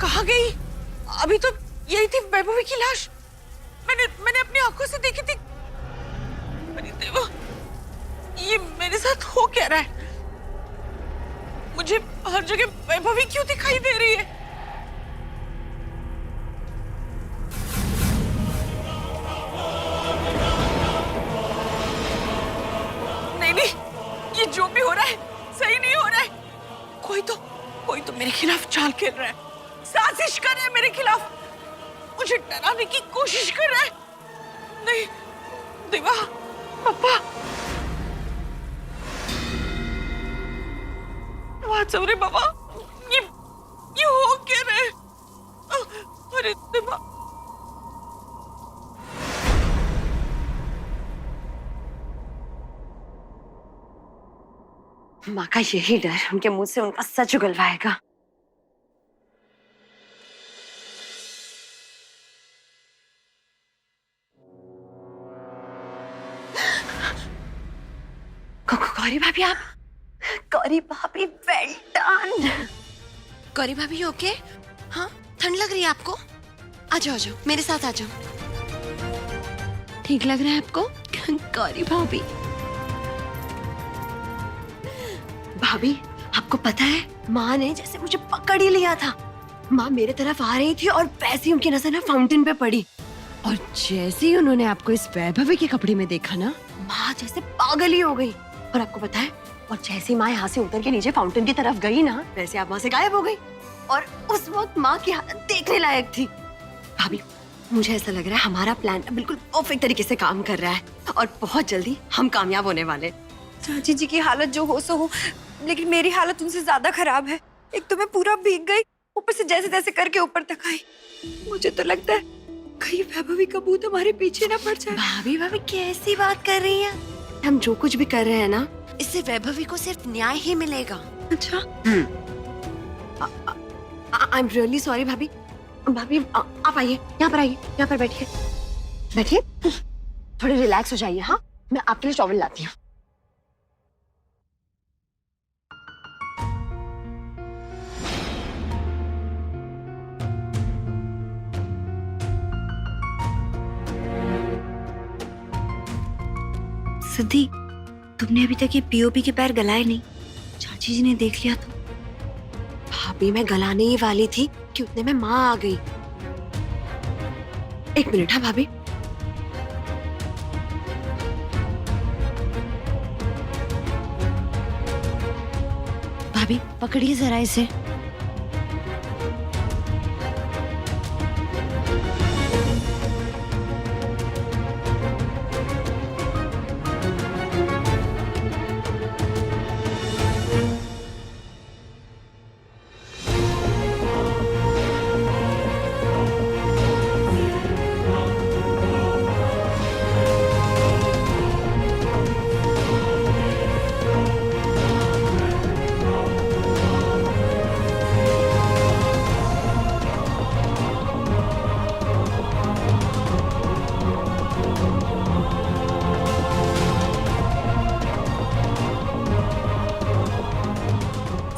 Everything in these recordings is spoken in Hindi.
कहाँ गई? अभी तो यही थी वैभवी की लाश। मैंने अपनी आंखों से देखी थी। अरे देवा, ये मेरे साथ हो क्या रहा है? मुझे हर जगह वैभवी क्यों दिखाई दे रही है? नहीं नहीं, ये जो भी हो रहा है सही नहीं हो रहा है। कोई तो मेरे खिलाफ चाल खेल रहा है, साजिश कर रहा है मेरे खिलाफ, मुझे डराने की कोशिश कर रहा है। नहीं देवा, पापा, वाचव रे बाबा, ये हो क्या रहा है? अरे देवा, माँ का यही डर उनके मुंह से उनका सच उगलवाएगा। गौरी भाभी, आप? गौरी भाभी, वेल डन। गौरी भाभी ओके? हाँ, ठंड लग रही है आपको? आ जाओ मेरे साथ आ जाओ। ठीक लग रहा है आपको? गौरी भाभी। भाभी, आपको पता है माँ ने जैसे मुझे पकड़ ही लिया था। माँ मेरे तरफ आ रही थी और वैसे ही उनकी नजर ना फाउंटेन पे पड़ी, और जैसे ही उन्होंने आपको इस वैभवी के कपड़े में देखा ना, माँ जैसे पागल ही हो गई। और आपको पता है, और जैसे ही माँ यहाँ से उतर के नीचे फाउंटेन की तरफ गई ना, वैसे आप वहाँ से गायब हो गई। और उस वक्त माँ की हालत देखने लायक थी। भाभी, मुझे ऐसा लग रहा है हमारा प्लान बिल्कुल परफेक्ट तरीके से काम कर रहा है और बहुत जल्दी हम कामयाब होने वाले। चाची जी की हालत जो हो सो हो, लेकिन मेरी हालत उनसे ज्यादा खराब है। एक तो मैं पूरा भीग गई, ऊपर से जैसे तैसे करके ऊपर तक आई। मुझे तो लगता है कहीं वैभवी का भूत हमारे पीछे ना पड़ जाए। भाभी भाभी कैसी बात कर रही हैं? हम जो कुछ भी कर रहे हैं ना, इससे वैभवी को सिर्फ न्याय ही मिलेगा। अच्छा, आई एम रियली सॉरी भाभी। भाभी आप आइए, यहाँ पर आइए, यहाँ पर बैठिए, बैठिए, थोड़े रिलैक्स हो जाइए। हाँ, मैं आपके लिए टॉवल लाती हूँ। सिद्धि, तुमने अभी तक ये पीओपी के पैर गलाए नहीं। चाची जी ने देख लिया तो? भाभी, मैं गलाने ही वाली थी कि उतने में माँ आ गई। एक मिनट। हाँ भाभी, भाभी पकड़िए जरा इसे।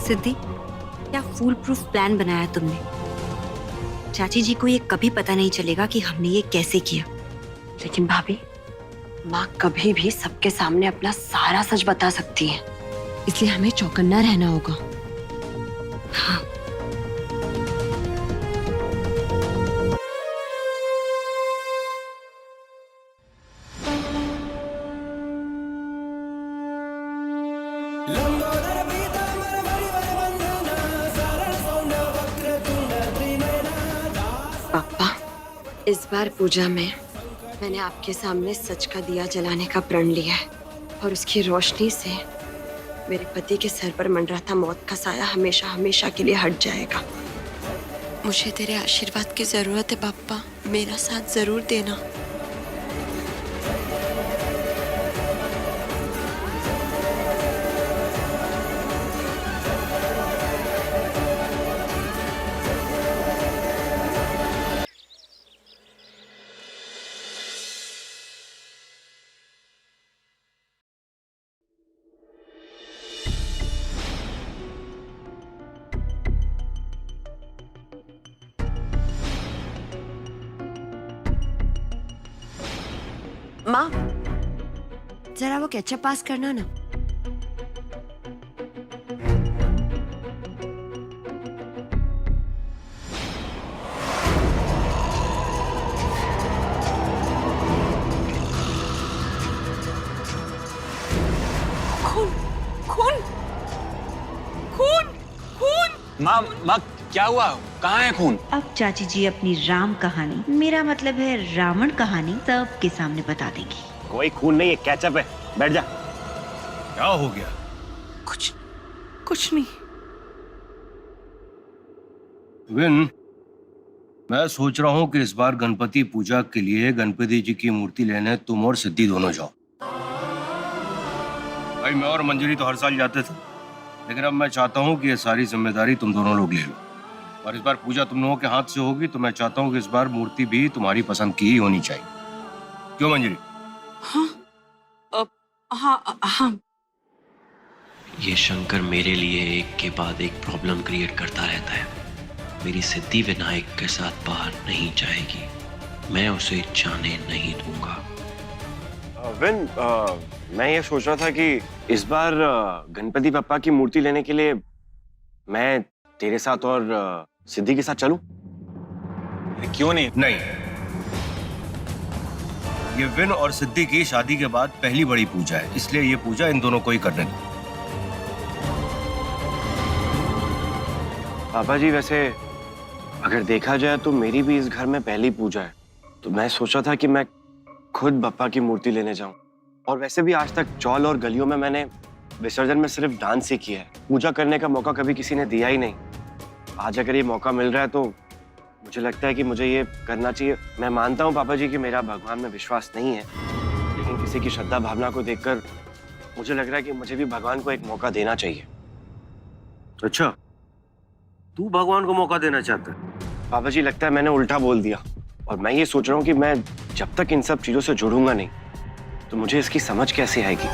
सिद्धि, क्या फूल प्रूफ प्लान बनाया तुमने? चाची जी को ये कभी पता नहीं चलेगा कि हमने ये कैसे किया। लेकिन भाभी, माँ कभी भी सबके सामने अपना सारा सच बता सकती है, इसलिए हमें चौकन्ना रहना होगा। हाँ। पापा, इस बार पूजा में मैंने आपके सामने सच का दिया जलाने का प्रण लिया है, और उसकी रोशनी से मेरे पति के सर पर मंडराता मौत का साया हमेशा हमेशा के लिए हट जाएगा। मुझे तेरे आशीर्वाद की जरूरत है पापा, मेरा साथ जरूर देना। माँ, जरा वो केचप पास करना ना। खून खून खून खून। माँ माँ क्या हुआ, कहाँ है खून? अब चाची जी अपनी राम कहानी, मेरा मतलब है रावण कहानी, सबके सामने बता देगी। कोई खून नहीं है, केचप है। बैठ जा। क्या हो गया? कुछ नहीं। विन, मैं सोच रहा हूँ कि इस बार गणपति पूजा के लिए गणपति जी की मूर्ति लेने तुम और सिद्धि दोनों जाओ। भाई मैं और मंजरी तो हर साल जाते थे, लेकिन अब मैं चाहता हूँ कि ये सारी जिम्मेदारी तुम दोनों लोग ले लो। और इस बार पूजा तुम लोगों के हाथ से होगी, तो मैं चाहता हूँ कि इस बार मूर्ति भी तुम्हारी पसंद की ही होनी चाहिए। क्यों मंजरी? हाँ हाँ। ये शंकर मेरे लिए एक के बाद एक प्रॉब्लम क्रिएट करता रहता है। मेरी सिद्धि विनायक के साथ बाहर नहीं जाएगी, मैं उसे जाने नहीं दूंगा। विन, मैं ये सोच रहा था कि इस बार गणपति बप्पा की मूर्ति लेने के लिए मैं तेरे साथ और सिद्धि के साथ चलूं? क्यों नहीं? नहीं, ये विन और सिद्धि की शादी के बाद पहली बड़ी पूजा है, इसलिए ये पूजा इन दोनों को ही करने दो। पापा जी, वैसे अगर देखा जाए तो मेरी भी इस घर में पहली पूजा है, तो मैं सोचा था कि मैं खुद बप्पा की मूर्ति लेने जाऊं। और वैसे भी आज तक चौल और गलियों में मैंने विसर्जन में सिर्फ डांस ही किया है, पूजा करने का मौका कभी किसी ने दिया ही नहीं। आज अगर ये मौका मिल रहा है तो मुझे लगता है कि मुझे ये करना चाहिए। मैं मानता हूँ पापा जी कि मेरा भगवान में विश्वास नहीं है, लेकिन किसी की श्रद्धा भावना को देखकर मुझे लग रहा है कि मुझे भी भगवान को एक मौका देना चाहिए। अच्छा, तू भगवान को मौका देना चाहता है? पापा जी, लगता है मैंने उल्टा बोल दिया। और मैं ये सोच रहा हूँ कि मैं जब तक इन सब चीजों से जुड़ूंगा नहीं, तो मुझे इसकी समझ कैसे आएगी।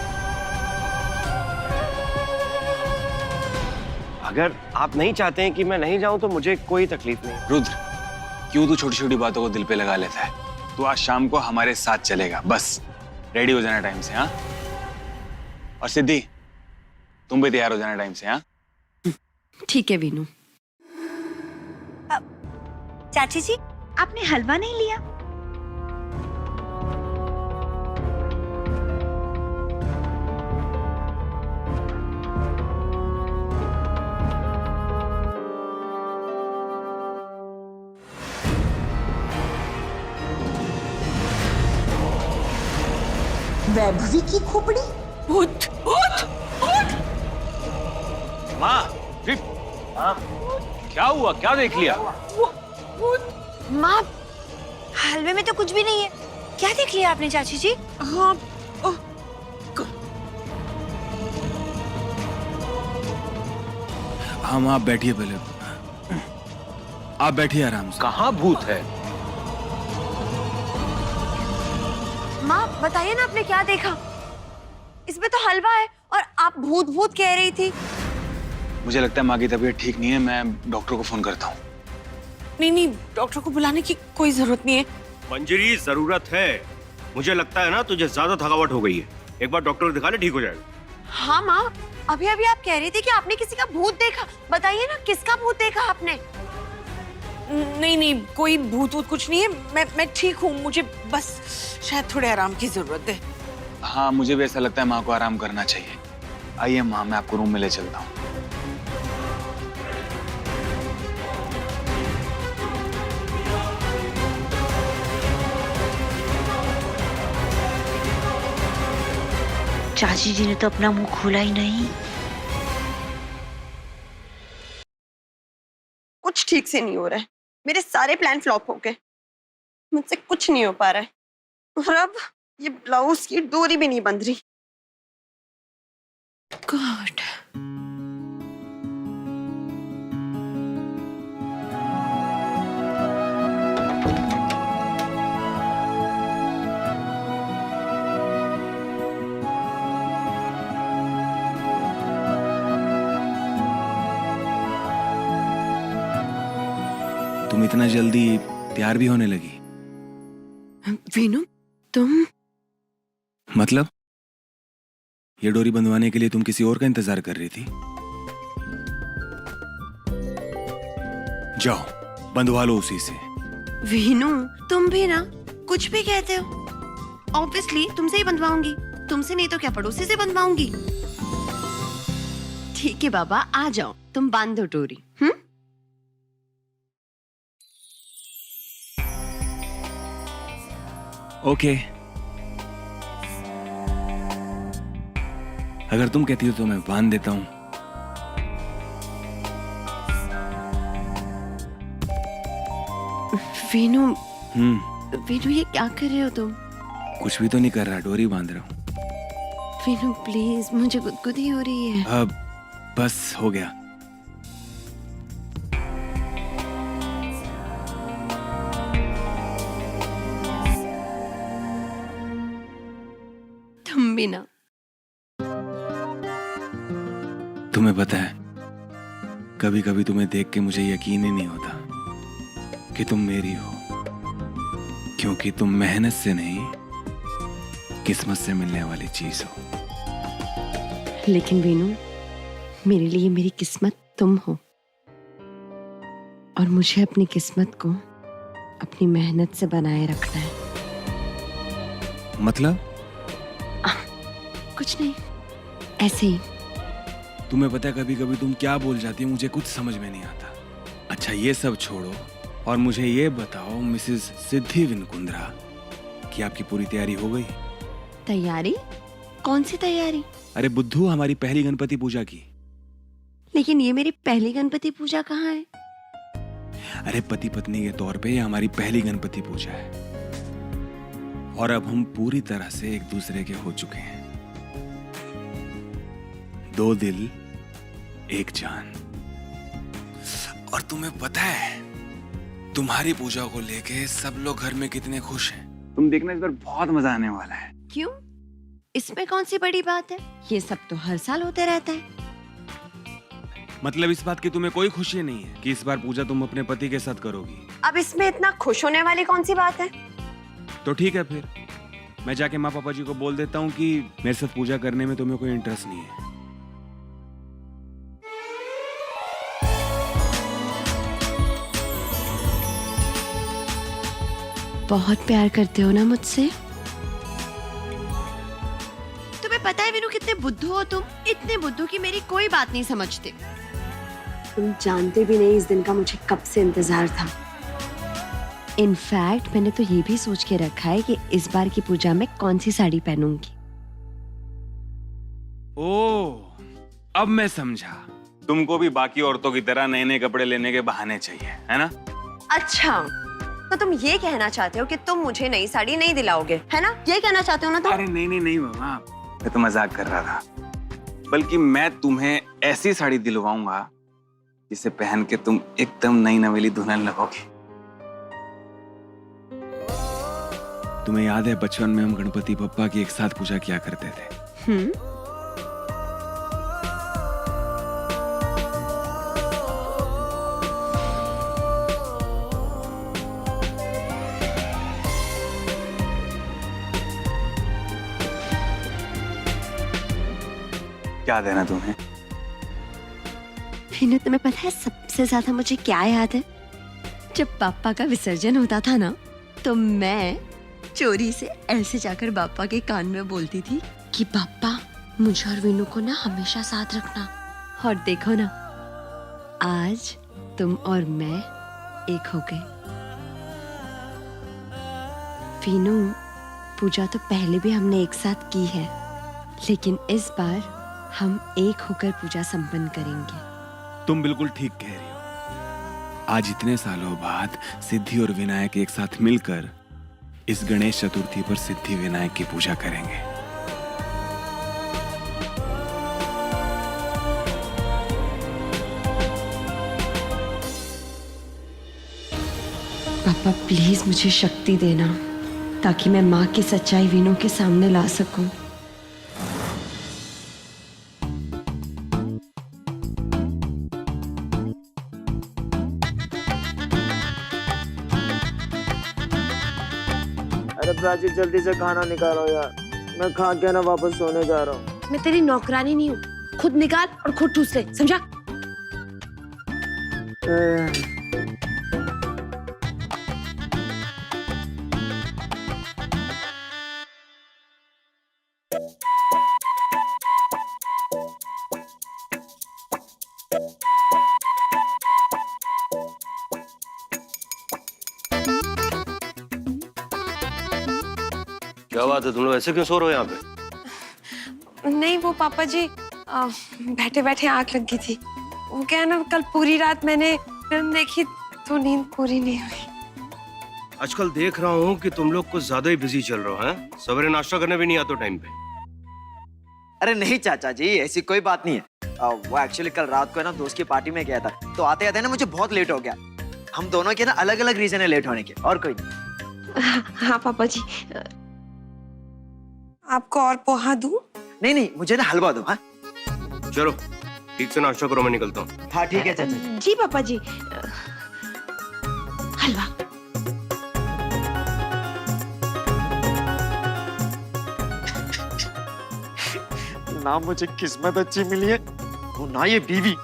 अगर आप नहीं चाहते हैं कि मैं नहीं जाऊं तो मुझे कोई तकलीफ नहीं। रुद्र, क्यों तू छोटी छोटी बातों को दिल पे लगा लेता है? तू आज शाम को हमारे साथ चलेगा, बस रेडी हो जाना टाइम से। हाँ, और सिद्धि तुम भी तैयार हो जाना टाइम से। हाँ, ठीक है वीनू। चाची जी, आपने हलवा नहीं लिया? वैभवी की खोपड़ी। भूत भूत भूत। माँ, क्या हुआ? क्या देख लिया? भूत। माँ, हलवे में तो कुछ भी नहीं है। क्या देख लिया आपने चाची जी? हाँ। हम आप बैठिए, पहले आप बैठिए आराम से। कहाँ भूत है? माँ, बताइए ना आपने क्या देखा? इसमें तो हलवा है और आप भूत भूत कह रही थी। मुझे लगता है माँ की तबीयत ठीक नहीं है, मैं डॉक्टर को फोन करता हूँ। नहीं, डॉक्टर को बुलाने की कोई जरूरत नहीं है। मंजरी, जरूरत है। मुझे लगता है ना तुझे ज्यादा थकावट हो गई है, एक बार डॉक्टर को दिखा ले, ठीक हो जाएगा। हाँ माँ, अभी अभी आप कह रही थी कि आपने किसी का भूत देखा। बताइए ना, किसका भूत देखा आपने? नहीं, कोई भूत वूत कुछ नहीं है। मैं ठीक हूँ, मुझे बस शायद थोड़े आराम की जरूरत है। हाँ, मुझे भी ऐसा लगता है माँ को आराम करना चाहिए। आइए माँ, मैं आपको रूम में ले चलता हूँ। चाची जी ने तो अपना मुंह खोला ही नहीं। कुछ ठीक से नहीं हो रहा है, मेरे सारे प्लान फ्लॉप हो गए, मुझसे कुछ नहीं हो पा रहा है। और अब ये ब्लाउज की डोरी भी नहीं बंध रही। गॉड। तुम इतना जल्दी तैयार भी होने लगी? वीनू, तुम मतलब ये डोरी बंधवाने के लिए तुम किसी और का इंतजार कर रही थी? जाओ बंधवा लो उसी से। वीनू, तुम भी ना कुछ भी कहते हो। ऑब्वियसली तुमसे ही बंधवाऊंगी। तुमसे नहीं तो क्या पड़ोसी से बंधवाऊंगी। ठीक है बाबा, आ जाओ, तुम बांध दो डोरी। ओके, अगर तुम कहती हो तो मैं बांध देता हूं। वीनू, वीनू ये क्या कर रहे हो तुम? कुछ भी तो नहीं कर रहा, डोरी बांध रहा हूं। वीनू प्लीज, मुझे गुदगुदी हो रही है। अब बस हो गया। तुम भी ना। तुम्हें पता है, कभी कभी तुम्हें देख के मुझे यकीन ही नहीं होता कि तुम मेरी हो, क्योंकि तुम मेहनत से नहीं किस्मत से मिलने वाली चीज हो। लेकिन वीनू, मेरे लिए मेरी किस्मत तुम हो, और मुझे अपनी किस्मत को अपनी मेहनत से बनाए रखना है। मतलब? कुछ नहीं, ऐसे ही। तुम्हें पता है कभी कभी तुम क्या बोल जाती है, मुझे कुछ समझ में नहीं आता। अच्छा ये सब छोड़ो और मुझे ये बताओ, मिसेस सिद्धि विनकुंद्रा, कि आपकी पूरी तैयारी हो गई? तैयारी? कौन सी तैयारी? अरे बुद्धू, हमारी पहली गणपति पूजा की। लेकिन ये मेरी पहली गणपति पूजा कहाँ है? अरे पति पत्नी के तौर पे ये हमारी पहली गणपति पूजा है, और अब हम पूरी तरह से एक दूसरे के हो चुके हैं। दो दिल एक जान। और तुम्हें पता है, तुम्हारी पूजा को लेके सब लोग घर में कितने खुश हैं। तुम देखना, इस बार बहुत मजा आने वाला है। क्यों? इसमें कौन सी बड़ी बात है? ये सब तो हर साल होते रहता है। मतलब इस बात की तुम्हें कोई खुशी नहीं है कि इस बार पूजा तुम अपने पति के साथ करोगी? अब इसमें इतना खुश होने वाली कौन सी बात है? तो ठीक है, फिर मैं जाके माँ पापा जी को बोल देता हूँ कि मेरे साथ पूजा करने में तुम्हें कोई इंटरेस्ट नहीं है। बहुत प्यार करते हो ना मुझसे? तुम्हें पता है वीनू, कितने बुद्धू हो तुम। इतने बुद्धू कि मेरी कोई बात नहीं समझते। तुम जानते भी नहीं इस दिन का मुझे कब से इंतजार था। इनफैक्ट मैंने तो ये भी सोच के रखा है कि इस बार की पूजा में कौन सी साड़ी पहनूंगी। ओह, अब मैं समझा। तुमको भी बाकी औरतों की तरह नए नए कपड़े लेने के बहाने चाहिए, है ना? अच्छा, तो तुम ये कहना चाहते हो कि तुम मुझे नई साड़ी नहीं दिलाओगे, है ना? ये कहना चाहते हो ना तुम? अरे नहीं बाबा, मैं तो मजाक कर रहा था। बल्कि मैं तुम्हें ऐसी साड़ी दिलवाऊंगा जिसे पहन के तुम एकदम नई नवेली दुल्हन लगोगी। तुम्हें याद है बचपन में हम गणपति बप्पा की एक साथ पूजा किया करते थे? याद है ना तुम्हें? वीनू, तुम्हें पता है सबसे ज्यादा मुझे क्या याद है? जब पापा का विसर्जन होता था ना, तो मैं चोरी से ऐसे जाकर पापा के कान में बोलती थी कि पापा, मुझे और वीनू को ना हमेशा साथ रखना। और देखो ना, आज तुम और मैं एक हो गए। वीनू, पूजा तो पहले भी हमने एक साथ की है, लेकिन इस बार हम एक होकर पूजा संपन्न करेंगे। तुम बिल्कुल ठीक कह रही हो। आज इतने सालों बाद सिद्धि और विनायक एक साथ मिलकर इस गणेश चतुर्थी पर सिद्धि विनायक की पूजा करेंगे। पापा प्लीज मुझे शक्ति देना, ताकि मैं माँ की सच्चाई वीनू के सामने ला सकूं। अरे प्राची, जल्दी से खाना निकालो यार। मैं खा के ना वापस सोने जा रहा हूँ। मैं तेरी नौकरानी नहीं हूँ, खुद निकाल और खुद ठूस ले, समझा? क्या बात है, तुम लोग ऐसे क्यों सो रहे हो यहाँ पे? नहीं वो पापा जी बैठे बैठे आंख लग गई थी। वो क्या है ना, कल पूरी रात मैंने फिल्म देखी तो नींद पूरी नहीं हुई। आजकल देख रहा हूँ कि तुम लोग कुछ ज्यादा ही बिजी चल रहे हो, हैं? सवेरे नाश्ता करने भी नहीं आते टाइम पे। अरे नहीं चाचा जी, ऐसी कोई बात नहीं है। वो एक्चुअली कल रात को है ना दोस्त की पार्टी में गया था, तो आते आते ना मुझे बहुत लेट हो गया। हम दोनों के ना अलग अलग रीजन है लेट होने के, और कोई नहीं। हाँ पापा जी, आपको और पोहा दूं? नहीं नहीं, मुझे ना हलवा दो। हाँ चलो ठीक से नाश्ता करो, मैं निकलता हूँ। हाँ ठीक है चाचा जी। जी पापा जी। हलवा। ना मुझे किस्मत अच्छी मिली है और ना ये बीवी।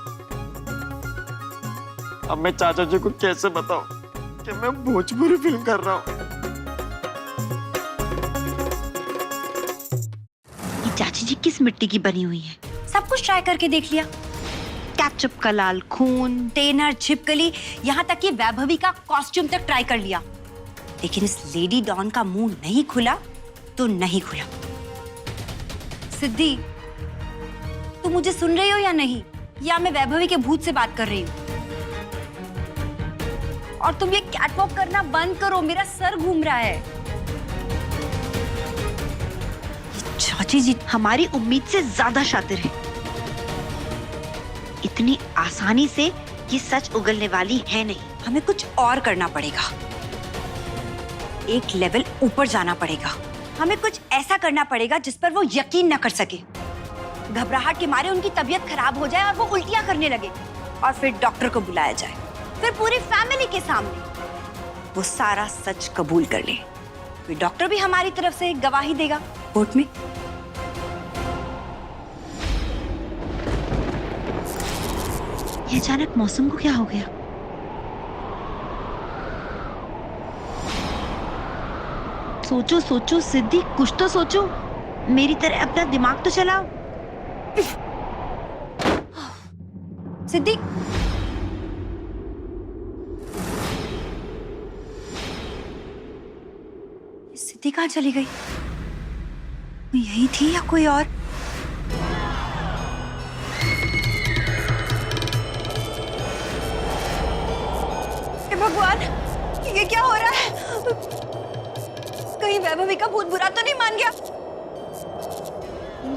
अब मैं चाचा जी को कैसे बताऊं कि मैं भोजपुरी फिल्म कर रहा हूँ। ये चाची जी किस मिट्टी की बनी हुई है? सब कुछ ट्राई करके देख लिया, कैचअप का लाल खून, टेनर, छिपकली, यहाँ तक कि वैभवी का कॉस्ट्यूम तक ट्राई कर लिया, लेकिन इस लेडी डॉन का मुंह नहीं खुला तो नहीं खुला। सिद्धि, तुम मुझे सुन रही हो या नहीं, या मैं वैभवी के भूत से बात कर रही हूँ? और तुम ये कैटवॉक करना बंद करो, मेरा सर घूम रहा है। चाची जी हमारी उम्मीद से ज्यादा शातिर है। इतनी आसानी से ये सच उगलने वाली है नहीं। हमें कुछ और करना पड़ेगा, एक लेवल ऊपर जाना पड़ेगा। हमें कुछ ऐसा करना पड़ेगा जिस पर वो यकीन न कर सके, घबराहट के मारे उनकी तबीयत खराब हो जाए और वो उल्टियां करने लगे, और फिर डॉक्टर को बुलाया जाए, फिर पूरी फैमिली के सामने वो सारा सच कबूल कर ले, फिर डॉक्टर भी हमारी तरफ से गवाही देगा कोर्ट में। ये अचानक मौसम को क्या हो गया? सोचो सोचो सिद्धि, कुछ तो सोचो, मेरी तरह अपना दिमाग तो चलाओ। सिद्धि, सिद्धि कहाँ चली गई? यही थी या कोई और? हे भगवान, ये क्या हो रहा है? कहीं वैभवी का भूत बुरा तो नहीं मान गया?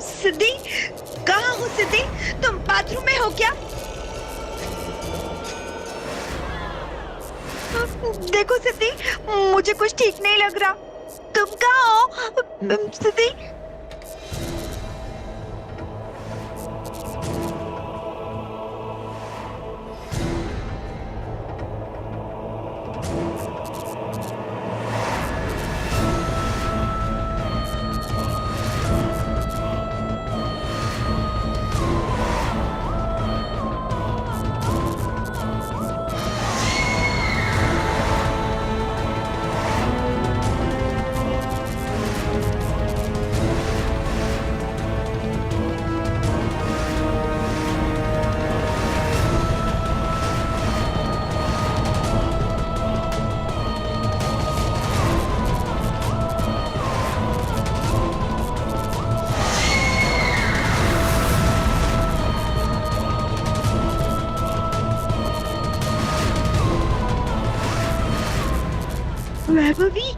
सिद्धि, कहाँ हो सिद्धि? तुम बाथरूम में हो क्या? देखो सिद्धि, मुझे कुछ ठीक नहीं लग रहा। तुम कहाँ हो सिद्धि? वैभवी,